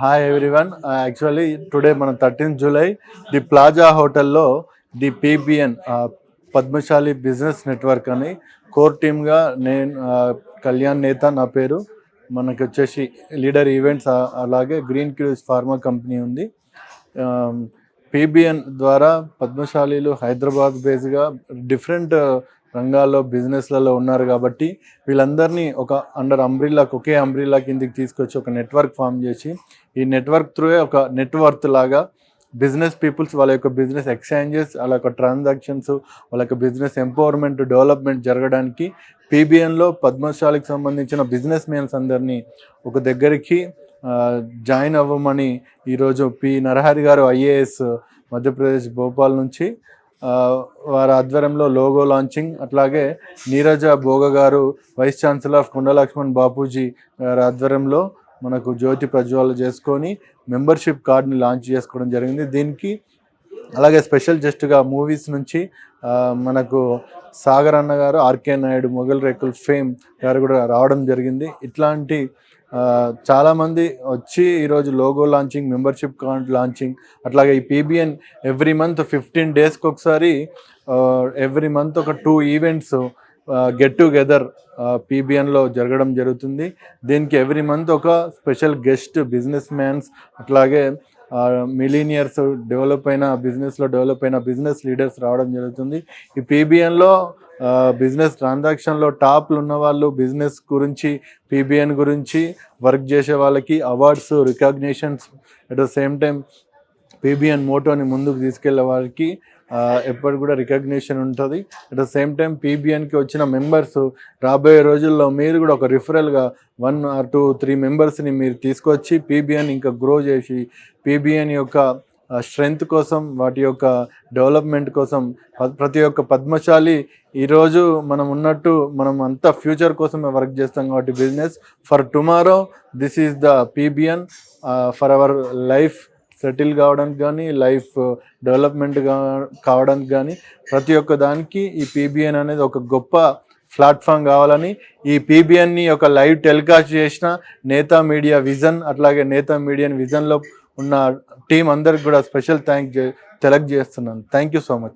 Hi everyone. Actually today మనం 13th July the plaza హోటల్లో the PBN Padmashali business network అని core టీమ్గా నేను కళ్యాణ్ నేత నా పేరు. మనకు వచ్చేసి లీడర్ ఈవెంట్స్, అలాగే గ్రీన్ క్రూజ్ ఫార్మా కంపెనీ ఉంది. పీబీఎన్ ద్వారా పద్మశాలీలు హైదరాబాద్ బేస్గా డిఫరెంట్ రంగాల్లో బిజినెస్లలో ఉన్నారు కాబట్టి వీళ్ళందరినీ ఒక అండర్ అంబ్రిల్లాకి, ఒకే అంబ్రిల్లా కిందికి తీసుకొచ్చి ఒక నెట్వర్క్ ఫామ్ చేసి ఈ నెట్వర్క్ త్రూయే ఒక నెట్వర్త్ లాగా బిజినెస్ పీపుల్స్ వాళ్ళ యొక్క బిజినెస్ ఎక్స్చేంజెస్, వాళ్ళ యొక్క ట్రాన్సాక్షన్స్, వాళ్ళ యొక్క బిజినెస్ ఎంపవర్మెంట్, డెవలప్మెంట్ జరగడానికి పీబీఎన్లో పద్మశాలికి సంబంధించిన బిజినెస్ మెన్స్ అందరినీ ఒక దగ్గరికి జాయిన్ అవ్వమని ఈరోజు పి నరహరి గారు ఐఏఎస్ మధ్యప్రదేశ్ భోపాల్ నుంచి వారి ఆధ్వర్యంలో లోగో లాంచింగ్, అట్లాగే నీరజ భోగ గారు వైస్ ఛాన్సలర్ ఆఫ్ కుండలక్ష్మణ్ బాపూజీ గారి ఆధ్వర్యంలో మనకు జ్యోతి ప్రజ్వాల చేసుకొని మెంబర్షిప్ కార్డ్ని లాంచ్ చేసుకోవడం జరిగింది. దీనికి అలాగే స్పెషల్ గెస్ట్గా మూవీస్ నుంచి మనకు సాగర్ అన్న గారు, ఆర్కే నాయుడు, మొగల్ రేకుల్ ఫేమ్ గారు కూడా రావడం జరిగింది. ఇట్లాంటి చాలామంది వచ్చి ఈరోజు logo launching, membership card launching, అట్లాగే ఈ పీబీఎన్ ఎవ్రీ మంత్ 15 డేస్కి ఒకసారి, ఎవ్రీ మంత్ ఒక 2 ఈవెంట్స్ గెట్ టుగెదర్ పీబీఎన్లో జరగడం జరుగుతుంది. దీనికి ఎవ్రీ మంత్ ఒక స్పెషల్ గెస్ట్ బిజినెస్ మ్యాన్స్, అట్లాగే మిలీనియర్స్, బిజినెస్లో డెవలప్ అయిన బిజినెస్ లీడర్స్ రావడం జరుగుతుంది. ఈ పీబీఎన్లో బిజినెస్ ట్రాన్సాక్షన్లో టాప్లు ఉన్న వాళ్ళు, బిజినెస్ గురించి, పీబీఎన్ గురించి వర్క్ చేసే వాళ్ళకి awards, recognitions, at the same time PBN మోటోని ముందుకు తీసుకెళ్లే వాళ్ళకి ఎప్పటి కూడా రికగ్నిషన్ ఉంటుంది. అట్ ద సేమ్ టైం పీబీఎన్కి వచ్చిన మెంబర్స్ రాబోయే రోజుల్లో మీరు కూడా ఒక రిఫరల్గా 1 or 2, 3 మెంబర్స్ని మీరు తీసుకొచ్చి పీబీఎన్ ఇంకా గ్రో చేసి పీబీఎన్ యొక్క స్ట్రెంగ్త్ కోసం, వాటి యొక్క డెవలప్మెంట్ కోసం ప్రతి ఒక్క పద్మశాలి ఈరోజు మనం ఉన్నట్టు మనం అంతా ఫ్యూచర్ కోసమే వర్క్ చేస్తాం కాబట్టి business for tomorrow, this is the PBN for our life settle కావడానికి కానీ, లైఫ్ డెవలప్మెంట్ కావడానికి కానీ ప్రతి ఒక్క దానికి ఈ పీబీఎన్ అనేది ఒక గొప్ప ప్లాట్ఫామ్ కావాలని ఈ పీబీఎన్ని ఒక లైవ్ టెలికాస్ట్ చేసిన నేతా మీడియా విజన్, అట్లాగే నేతా మీడియా విజన్లో ఉన్న టీం అందరికి కూడా స్పెషల్ థ్యాంక్ తెలియజేస్తున్నాను. Thank you so much.